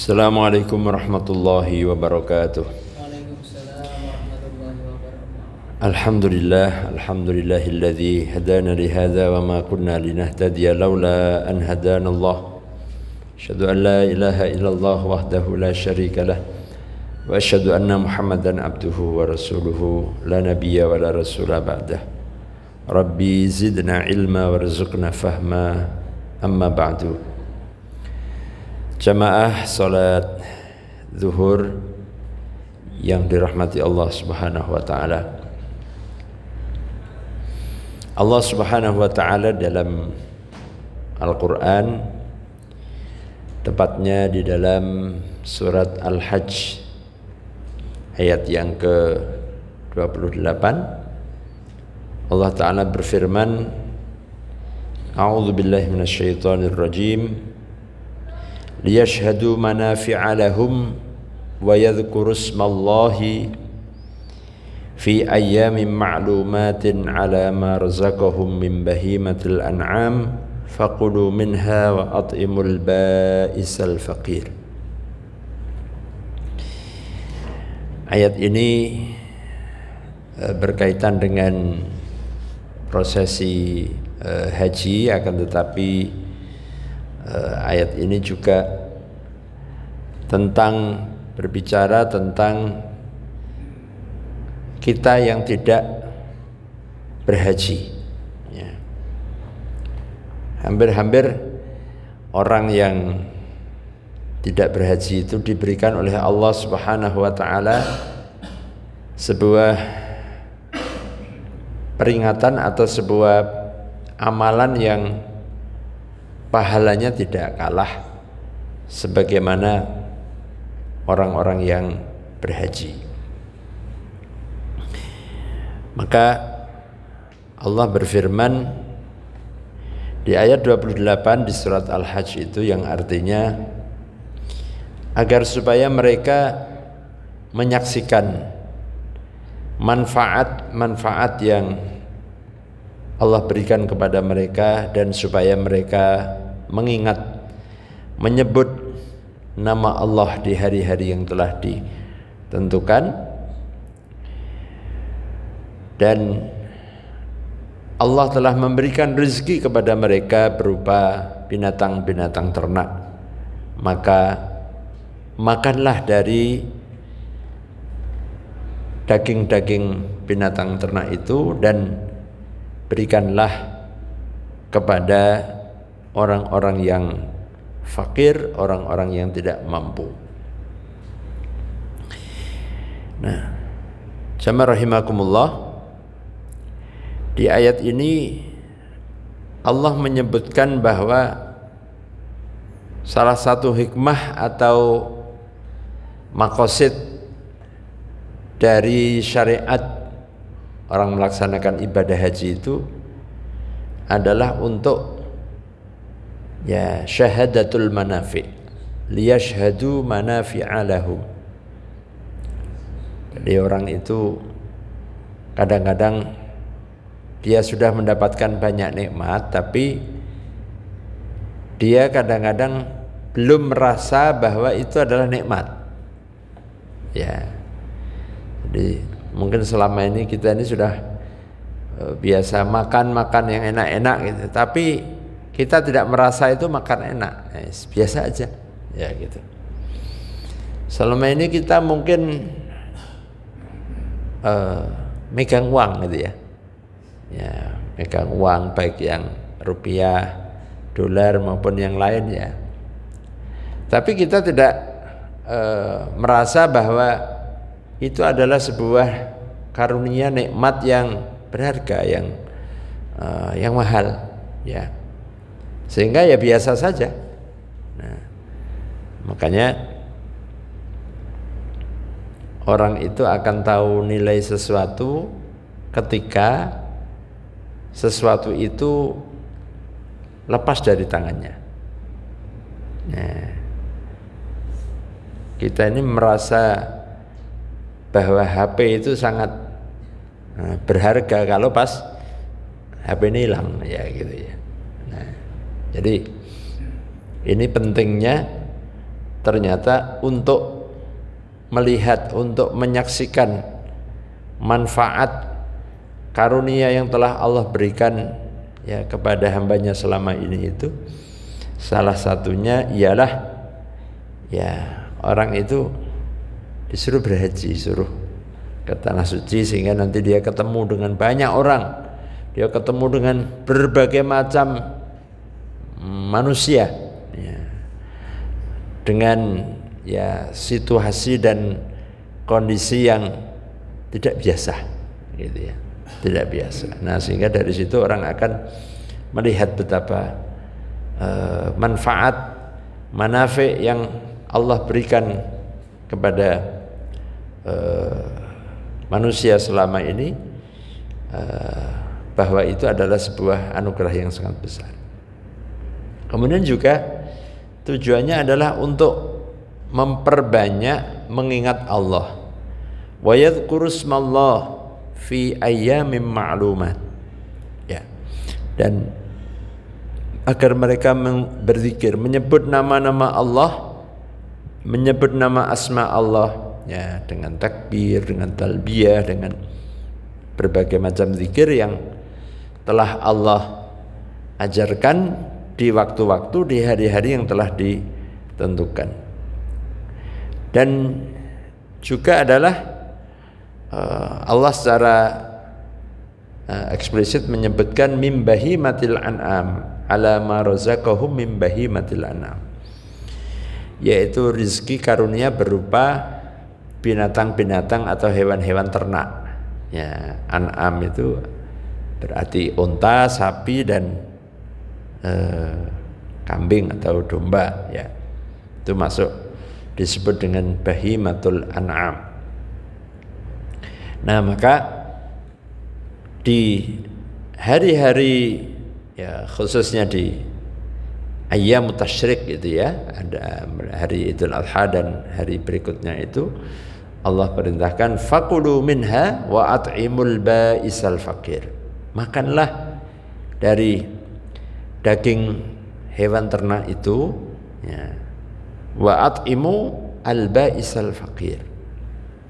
Assalamualaikum warahmatullahi wabarakatuh. Waalaikumsalam warahmatullahi wabarakatuh. Alhamdulillahilladzi hadana li hadza wa ma kunna linahtadiya laula an hadana Allah. Asyhadu an la ilaha illallah wahdahu la syarika lah wa asyhadu anna Muhammadan abduhu wa rasuluhu la nabiyya wa la rasula ba'dah. Rabbi zidna ilma warzuqna fahma, amma ba'du. Jamaah salat zuhur yang dirahmati Allah Subhanahu wa taala. Allah Subhanahu wa taala dalam Al-Qur'an, tepatnya di dalam surat Al-Hajj ayat yang ke-28, Allah taala berfirman, A'udzu billahi minasyaitonir rajim. Liyashhadu manafi'a lahum wa yadhkuru ismallahi fi ayyamin ma'lumatin ala ma razaqahum min bahimatil an'am faqulu minha wa at'imul ba'isal faqir. Ayat ini berkaitan dengan prosesi haji, akan tetapi ayat ini juga berbicara tentang kita yang tidak berhaji, ya. Hampir-hampir orang yang tidak berhaji itu diberikan oleh Allah Subhanahu wa taala sebuah peringatan atau sebuah amalan yang pahalanya tidak kalah sebagaimana orang-orang yang berhaji. Maka Allah berfirman di ayat 28 di surat Al-Hajj itu, yang artinya agar supaya mereka menyaksikan manfaat-manfaat yang Allah berikan kepada mereka, dan supaya mereka mengingat, menyebut nama Allah di hari-hari yang telah ditentukan, dan Allah telah memberikan rezeki kepada mereka berupa binatang-binatang ternak. Maka makanlah dari daging-daging binatang ternak itu, dan berikanlah kepada orang-orang yang fakir, orang-orang yang tidak mampu. Nah, jamaah rahimakumullah, di ayat ini Allah menyebutkan bahwa salah satu hikmah atau maqasid dari syariat orang melaksanakan ibadah haji itu adalah untuk syahadatul manafi', liyashhadu manafi'a lahum. Jadi orang itu kadang-kadang dia sudah mendapatkan banyak nikmat, tapi dia kadang-kadang belum merasa bahwa itu adalah nikmat. Ya. Jadi mungkin selama ini kita ini sudah biasa makan yang enak-enak gitu, tapi kita tidak merasa itu makan enak, biasa aja, ya gitu. Selama ini kita mungkin megang uang gitu ya, megang uang baik yang rupiah, dolar maupun yang lain ya. Tapi kita tidak merasa bahwa itu adalah sebuah karunia, nikmat yang berharga, yang mahal, ya. Sehingga ya biasa saja. Nah, makanya orang itu akan tahu nilai sesuatu ketika sesuatu itu lepas dari tangannya. Nah, kita ini merasa bahwa HP itu sangat berharga kalau pas HP ini hilang, ya gitu ya. Nah, jadi ini pentingnya ternyata untuk melihat, untuk menyaksikan manfaat karunia yang telah Allah berikan ya kepada hambanya selama ini, itu salah satunya ialah ya orang itu disuruh berhaji, suruh ke tanah suci, sehingga nanti dia ketemu dengan banyak orang, dia ketemu dengan berbagai macam manusia ya, dengan ya situasi dan kondisi yang tidak biasa gitu ya, tidak biasa. Nah, sehingga dari situ orang akan melihat betapa manfaat, manafi yang Allah berikan kepada manusia selama ini, bahwa itu adalah sebuah anugerah yang sangat besar. Kemudian juga tujuannya adalah untuk memperbanyak mengingat Allah. Wa yadhkuru ismallah fi ayyamin ma'lumat. Ya. Dan agar mereka berzikir, menyebut nama-nama Allah, menyebut nama asma Allah ya, dengan takbir, dengan talbiyah, dengan berbagai macam zikir yang telah Allah ajarkan di waktu-waktu, di hari-hari yang telah ditentukan. Dan juga adalah Allah secara eksplisit menyebutkan min bahimatil an'am ala ma razaqahum min bahimatil an'am, yaitu rizki karunia berupa binatang-binatang atau hewan-hewan ternak ya. An'am itu berarti unta, sapi, dan kambing atau domba ya, itu masuk disebut dengan bahimatul an'am. Nah, maka di hari-hari ya, khususnya di ayyamut tasyrik gitu ya, ada hari Idul Adha dan hari berikutnya itu, Allah perintahkan fakulu minha wa at'imul ba'isal fakir, makanlah dari daging hewan ternak itu ya, wa at'imu al ba'isal fakir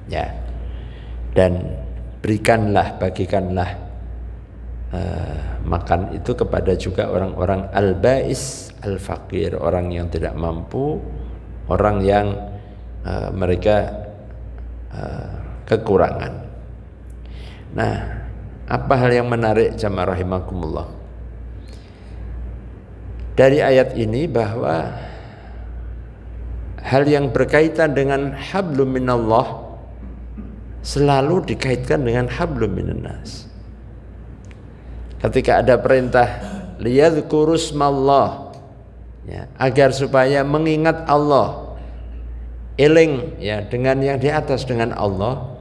ya, dan berikanlah, bagikanlah makan itu kepada juga orang-orang al-ba'is al-fakir, orang yang tidak mampu, orang yang mereka kekurangan. Nah, apa hal yang menarik jamaah rahimakumullah dari ayat ini, bahwa hal yang berkaitan dengan hablum minallah selalu dikaitkan dengan hablum minannas. Ketika ada perintah liyadhkurusmallah ya, agar supaya mengingat Allah, eling ya dengan yang di atas, dengan Allah.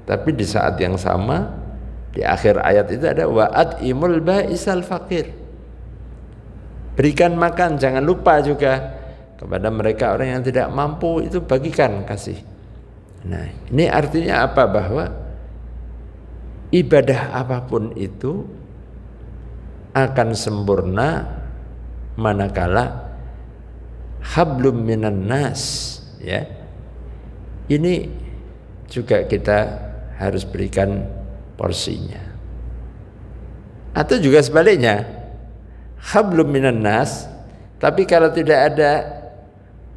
Tapi di saat yang sama di akhir ayat itu ada wa'at imul ba'isal fakir, berikan makan, jangan lupa juga kepada mereka orang yang tidak mampu, itu bagikan, kasih. Nah, ini artinya apa? Bahwa ibadah apapun itu akan sempurna manakala hablum minan nas ya, ini juga kita harus berikan porsinya. Atau juga sebaliknya, hablum minan nas, tapi kalau tidak ada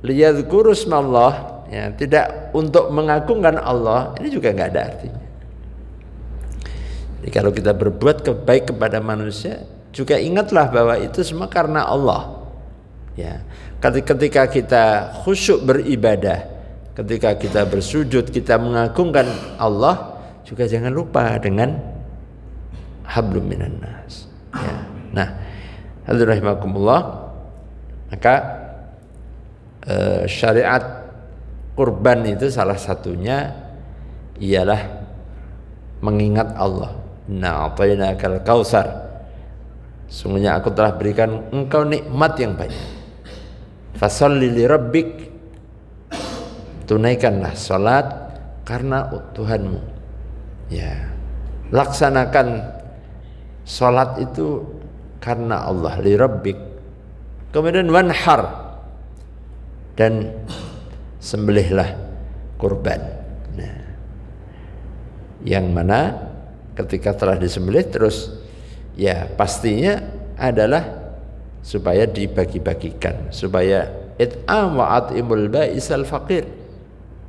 liyadhkurusmallah ya, tidak untuk mengagungkan Allah, ini juga nggak ada artinya. Jadi kalau kita berbuat baik kepada manusia, juga ingatlah bahwa itu semua karena Allah ya. Ketika kita khusyuk beribadah, ketika kita bersujud, kita mengagungkan Allah, juga jangan lupa dengan hablum minan nas ya. Nah, hadirin rahimakumullah, maka syariat kurban itu salah satunya ialah mengingat Allah. Na'atainakal kautsar, sungguhnya aku telah berikan engkau nikmat yang banyak. Fasholli li rabbik, tunaikanlah salat karena Tuhanmu ya. Laksanakan salat itu karena Allah, li rabbik. Kemudian wanhar, dan sembelihlah kurban. Nah, yang mana ketika telah disembelih terus ya pastinya adalah supaya dibagi-bagikan, supaya it'am wa at'imul ba'isal faqir.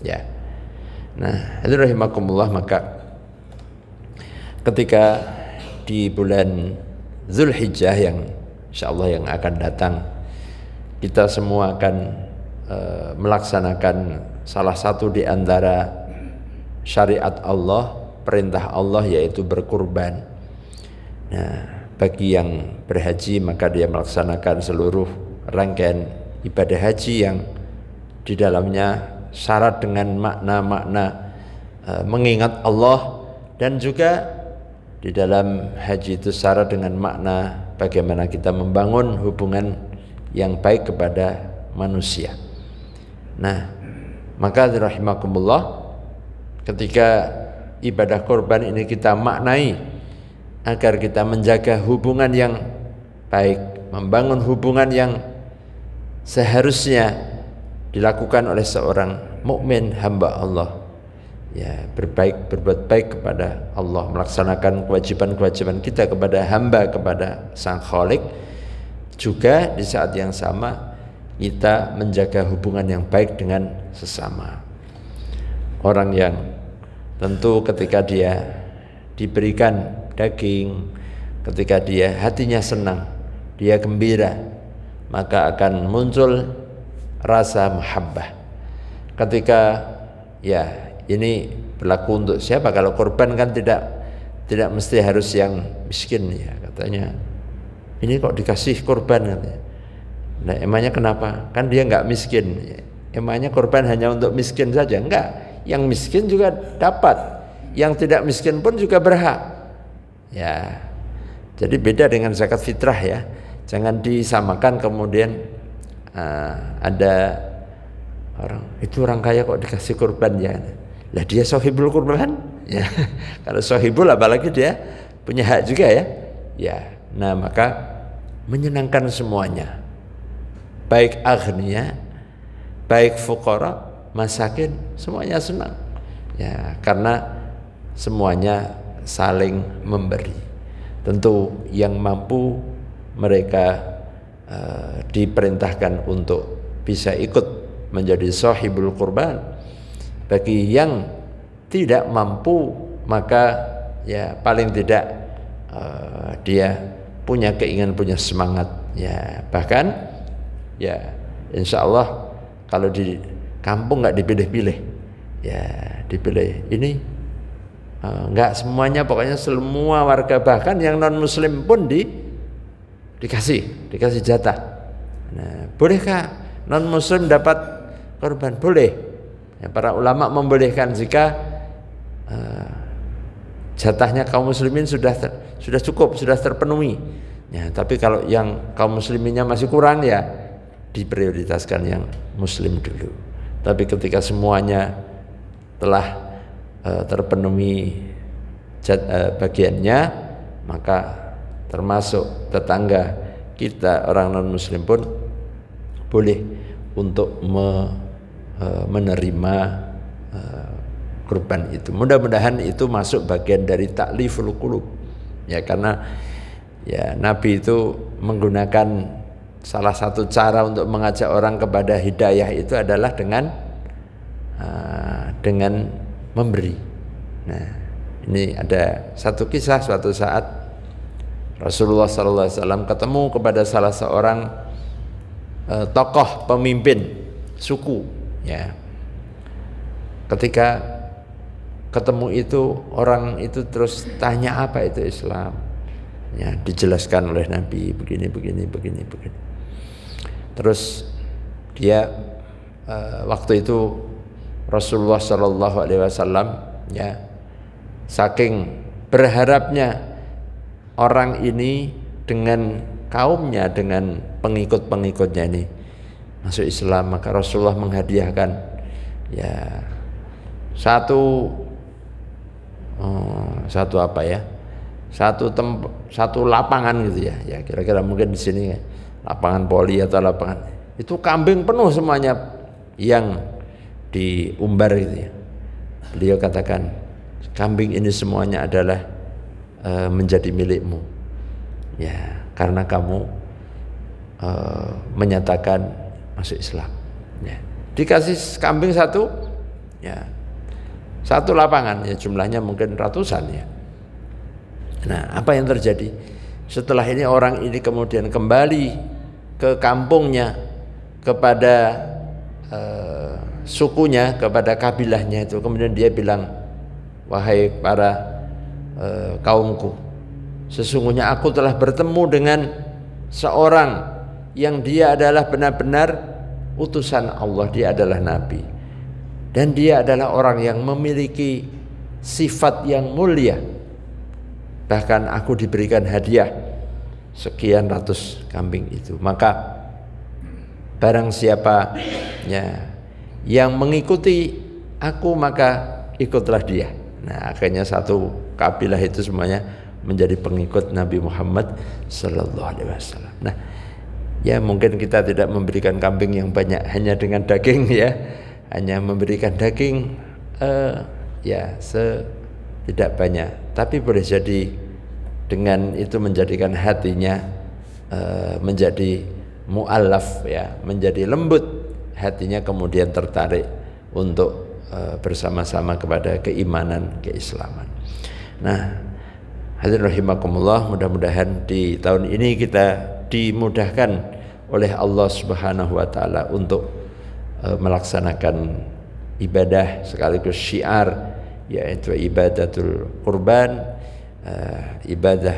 Ya. Nah, itu rahimakumullah, maka ketika di bulan Zulhijjah yang insyaallah yang akan datang, kita semua akan melaksanakan salah satu di antara syariat Allah, perintah Allah, yaitu berkurban. Nah, bagi yang berhaji maka dia melaksanakan seluruh rangkaian ibadah haji yang di dalamnya syarat dengan makna-makna mengingat Allah, dan juga di dalam haji itu syarat dengan makna bagaimana kita membangun hubungan yang baik kepada manusia. Nah, maka rahimakumullah, ketika ibadah kurban ini kita maknai agar kita menjaga hubungan yang baik, membangun hubungan yang seharusnya dilakukan oleh seorang mukmin hamba Allah, ya, berbuat baik kepada Allah, melaksanakan kewajiban-kewajiban kita kepada hamba, kepada Sang Khalik. Juga di saat yang sama kita menjaga hubungan yang baik dengan sesama. Orang yang tentu ketika dia diberikan daging, ketika dia hatinya senang, dia gembira, maka akan muncul rasa mahabbah. Ketika ya ini berlaku untuk siapa? Kalau korban kan tidak mesti harus yang miskin, ya katanya. Ini kok dikasih korban katanya. Nah, emangnya kenapa? Kan dia enggak miskin. Emangnya korban hanya untuk miskin saja? Enggak. Yang miskin juga dapat. Yang tidak miskin pun juga berhak. Ya. Jadi beda dengan zakat fitrah ya. Jangan disamakan kemudian ada orang itu orang kaya kok dikasih korban ya. Lah dia sohibul kurban. Ya. Kalau sohibul apalagi dia punya hak juga ya. Ya. Nah, maka menyenangkan semuanya. Baik aghnia, baik fuqara, masakin, semuanya senang. Ya, karena semuanya saling memberi. Tentu yang mampu mereka diperintahkan untuk bisa ikut menjadi sahibul kurban. Bagi yang tidak mampu maka ya paling tidak dia punya keinginan, punya semangat. Ya, bahkan ya insya Allah kalau di kampung nggak dipilih-pilih, ya dipilih ini nggak semuanya, pokoknya semua warga, bahkan yang non muslim pun dikasih jatah. Nah, bolehkah non muslim dapat korban? Boleh. Ya, para ulama membolehkan jika jatahnya kaum muslimin sudah cukup, sudah terpenuhi. Ya, tapi kalau yang kaum musliminnya masih kurang ya diprioritaskan yang muslim dulu. Tapi ketika semuanya telah terpenuhi bagiannya, maka termasuk tetangga kita orang non muslim pun boleh untuk menerima kurban itu. Mudah-mudahan itu masuk bagian dari ta'liful qulub. Ya, karena ya Nabi itu menggunakan salah satu cara untuk mengajak orang kepada hidayah itu adalah dengan memberi. Nah, ini ada satu kisah, suatu saat Rasulullah SAW ketemu kepada salah seorang tokoh pemimpin suku. Ya, ketika ketemu itu orang itu terus tanya apa itu Islam. Ya, dijelaskan oleh Nabi begini. Terus dia waktu itu Rasulullah SAW ya saking berharapnya orang ini dengan kaumnya, dengan pengikut-pengikutnya ini masuk Islam, maka Rasulullah menghadiahkan ya satu lapangan gitu ya. Ya kira-kira mungkin di sini lapangan poli atau lapangan itu kambing penuh semuanya yang diumbar itu ya. Beliau katakan, kambing ini semuanya adalah menjadi milikmu. Ya, karena kamu menyatakan masuk Islam. Ya. Dikasih kambing satu, ya, satu lapangan, ya jumlahnya mungkin ratusan ya. Nah, apa yang terjadi? Setelah ini orang ini kemudian kembali ke kampungnya, kepada sukunya, kepada kabilahnya itu. Kemudian dia bilang, wahai para kaumku, sesungguhnya aku telah bertemu dengan seorang yang dia adalah benar-benar utusan Allah, dia adalah nabi, dan dia adalah orang yang memiliki sifat yang mulia. Bahkan aku diberikan hadiah sekian ratus kambing itu. Maka barang siapa ya yang mengikuti aku, maka ikutlah dia. Nah, akhirnya satu kabilah itu semuanya menjadi pengikut Nabi Muhammad sallallahu alaihi wasallam. Nah, ya mungkin kita tidak memberikan kambing yang banyak hanya dengan daging ya. Hanya memberikan daging ya tidak banyak, tapi boleh jadi dengan itu menjadikan hatinya menjadi mu'allaf ya, menjadi lembut hatinya, kemudian tertarik untuk bersama-sama kepada keimanan, keislaman. Nah, hadirin rahimakumullah, mudah-mudahan di tahun ini kita dimudahkan oleh Allah Subhanahu wa taala untuk melaksanakan ibadah sekaligus syiar, yaitu ibadatul qurban, ibadah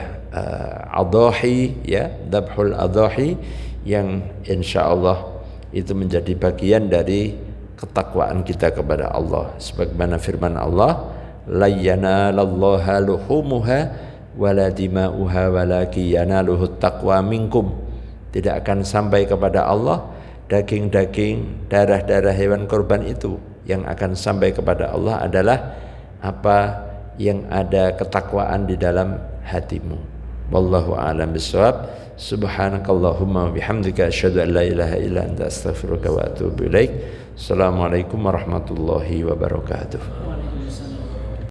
adhahi ya, dzabhul adhahi, yang insyaallah itu menjadi bagian dari ketakwaan kita kepada Allah. Sebagaimana firman Allah, la yanalallaha luhumuha wala dima'uha walakin yanaluhut taqwa minkum. Tidak akan sampai kepada Allah daging-daging, darah-darah hewan kurban itu. Yang akan sampai kepada Allah adalah apa yang ada ketakwaan di dalam hatimu. Wallahu a'lam bishawab. Subhanakallahumma bihamdika asyhadu an la ilaha illa anta astaghfiruka wa atubu ilaik. Assalamualaikum warahmatullahi wabarakatuh.